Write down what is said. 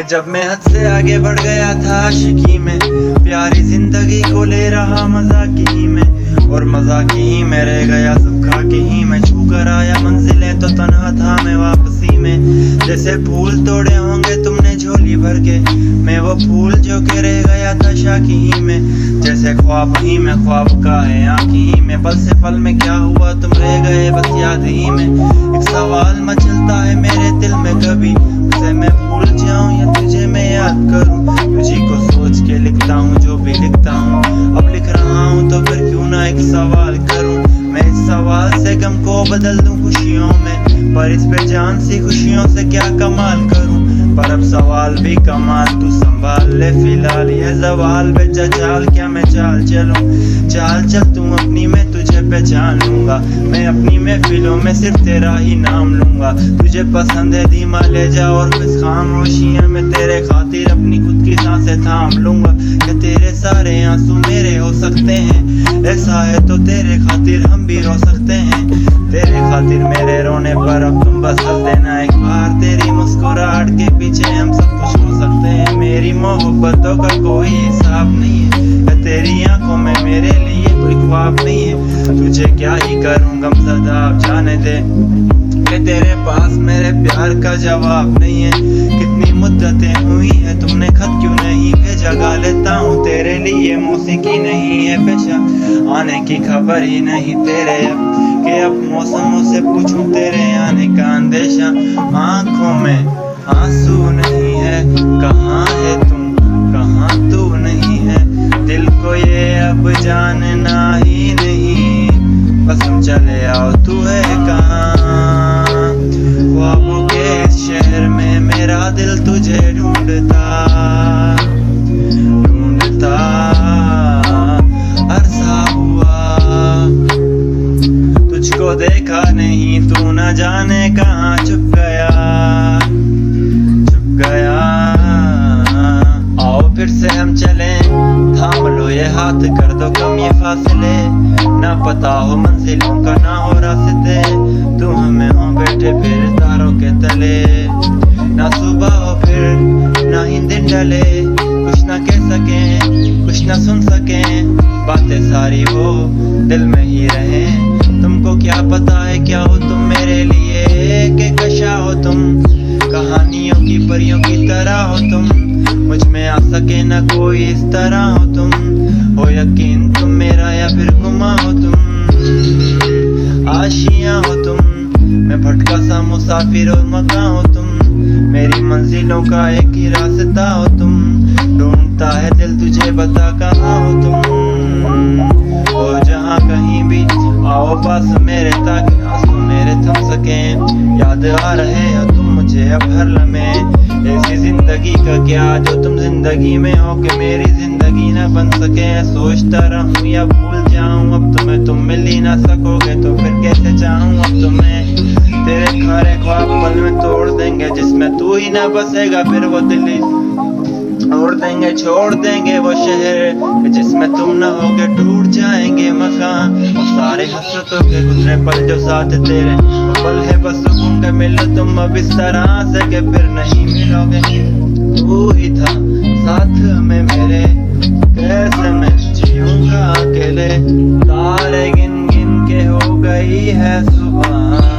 जब मैं हद से आगे बढ़ गया था आशिकी में, प्यारी जिंदगी को ले रहा मजाकी ही में, और मजाकी ही में रह गया सब खाकी ही में। छू कर आया मंजिलें तो तन्हा था मैं वापसी में, जैसे फूल तोड़े होंगे तुमने झोली भर के, मैं वो फूल जो के रह गया था शाकी ही में। जैसे ख्वाब ही में ख्वाब का है आँखी ही में, पल से पल में क्या हुआ तुम रह गए बस याद ही में। एक सवाल मचलता है मेरे दिल में, कभी उसे मैं भूल जाऊं या तुझे मैं याद करूं। तुझी को सोच के लिखता हूँ जो भी लिखता हूँ, अब लिख रहा हूँ तो फिर क्यों ना एक सवाल करूं। मैं इस सवाल से गम को बदल दूं खुशियों में, पर इस पे जान सी खुशियों से क्या कमाल करूं। पर अब सवाल भी कमाल तू संभाल ले फिलहाल, ये सवाल बेचा चाल क्या मैं चाल चलूं। चाल चल तू अपनी में तुझे पहचान लूंगा, मैं अपनी महफिलों में सिर्फ तेरा ही नाम लूंगा। तुझे पसंद है धीमा ले जा और बस खामोशियां में तेरे खातिर अपनी खुद की सांसें थाम लूंगा। कि तेरे सारे आंसू मेरे हो सकते हैं, ऐसा है तो तेरे खातिर हम भी रो सकते हैं। तेरे खातिर मेरे रोने पर अब तुम बस हंस देना एक बार, तेरी मुस्कुराहट के पीछे हम सब कुछ हो सकते हैं। मेरी मोहब्बतों का कोई हिसाब नहीं है, तेरी आंखों में मेरे लिए कोई ख्वाब नहीं है। तुझे क्या ही करूं गमज़दा अब जाने दे, कि तेरे पास मेरे प्यार का जवाब नहीं है। कितनी मुद्दतें हुई है तुमने खत क्यों नहीं भेजा, गा लेता हूँ तेरे लिए मौसीकी नहीं है पेशा। आने की खबर ही नहीं तेरे अब, कि अब मौसमों से पूछूं तेरे आने का अंदेशा। आंखों में आंसू नहीं है, कहाँ है तुम कहाँ तू नहीं है, दिल को ये अब जानना ही नहीं, बस हम चले आओ तू है कहाँ। ख्वाबों के इस शहर में मेरा दिल तुझे ढूंढता ढूंढता अरसा हुआ, तुझको देखा नहीं तू न जाने कहाँ छुप गया छुप गया। आओ फिर से हम चलें, थाम लो ये हाथ कर दो कम ये फासले, ना पता हो मंजिलों का ना हो रास्ते, तुम हमें हो बैठे फिर तारों के तले। ना सुबह हो फिर ना ही दिन ढले, कुछ ना कह सकें कुछ ना सुन सकें, बातें सारी वो दिल में ही रहे। तुमको क्या पता है क्या हो तुम मेरे लिए, के कशा हो तुम कहानियों की परियों की तरह हो तुम, मुझ में आ सके ना कोई इस तरह हो तुम। हो यकीन तुम मेरा या फिर गुमा हो तुम, आशियां हो तुम, मैं भटका सा मुसाफिर और मकान हो तुम, मेरी मंजिलों का एक ही रास्ता हो तुम। ढूंढता है दिल तुझे बता कहाँ हो तुम, हो जहाँ कहीं भी आओ पास मेरे, ताकि आंसू मेरे थम सकें। याद आ रहे हो तुम मुझे अब हर लम्हे, ऐसी जिंदगी का क्या जो तुम जिंदगी में हो, कि मेरी जिंदगी न बन सके। सोचता रहूं या भूल जाऊं अब तुम्हें, तुम मिल ही ना सकोगे तो फिर कैसे चाहूं अब तुम्हें। तेरे खारे ख्वाब पल में तोड़ देंगे, जिसमें तू ही ना बसेगा फिर वो दिल ही छोड़ देंगे, छोड़ देंगे वो शहर जिसमें तुम न होगे, टूट जाएंगे मकान। वो सारे हसरतों के गुजरे पल जो साथ तेरे, वो पल है बस सुकून के मिलो तुम अब इस तरह से, के फिर नहीं मिलोगे। तू ही था साथ में मेरे, कैसे मैं जीऊंगा अकेले, तारे गिन गिन के हो गई है सुबह।